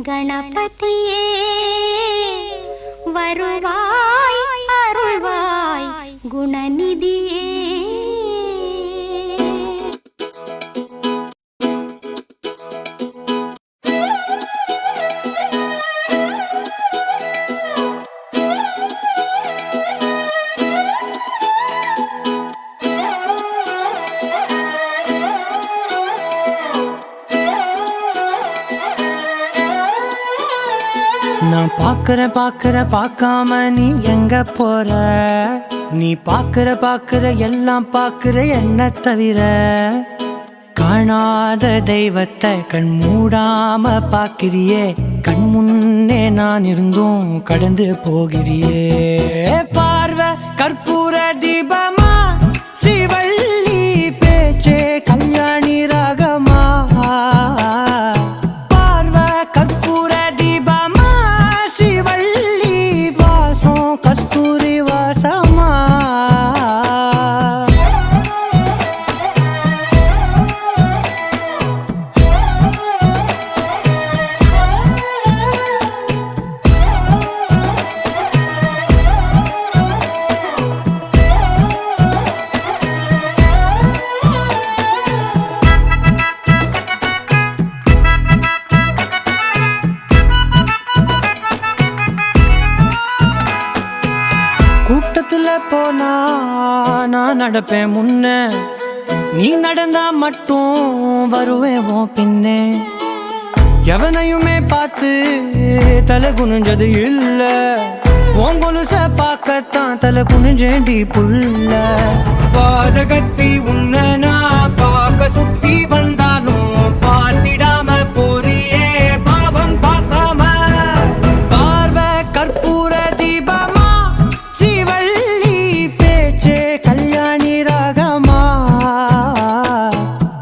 गणपतिये வருவாய் அருள்வாய் குணநிதியே நான் பாக்குற பார்க்காம நீ எங்க போற நீ பாக்குற எல்லாம் பாக்குற என்ன தவிர காணாத தெய்வத்தை கண் மூடாம பாக்கிறியே கண் முன்னே நான் இருந்தும் கடந்து போகிறியே பார்வை கற்பூர தீபமா ஸ்ரீவள்ளி பேச்சே கல்யாணி ராகமா கஸ்தூரி வாசமா கூட்டத்துல போனா நான் நடப்பேன் முன்ன நீ நடந்தா மட்டும் வருவேன் உன் பின்னே எவனையுமே பார்த்து தலை குனிஞ்சது இல்ல உன் கொலுச பார்க்கத்தான் தலை குனிஞ்சேண்டி புள்ள பாதகத்தி உன்ன நான் பார்க்க சுத்தி வந்தாலும் பார்த்திடாம போறியே பாவம் பார்க்காம பார்வை கற்பூர தீபமா ஸ்ரீவள்ளி பேச்சே கல்யாணி ராகமா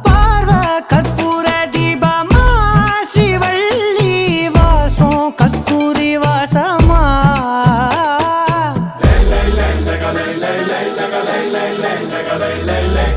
பார்வை கற்பூர தீபமா ஸ்ரீவள்ளி வாசம் கஸ்தூரி வாசமா லை லை லை லை லை லை லை லை லை லை லை லை லை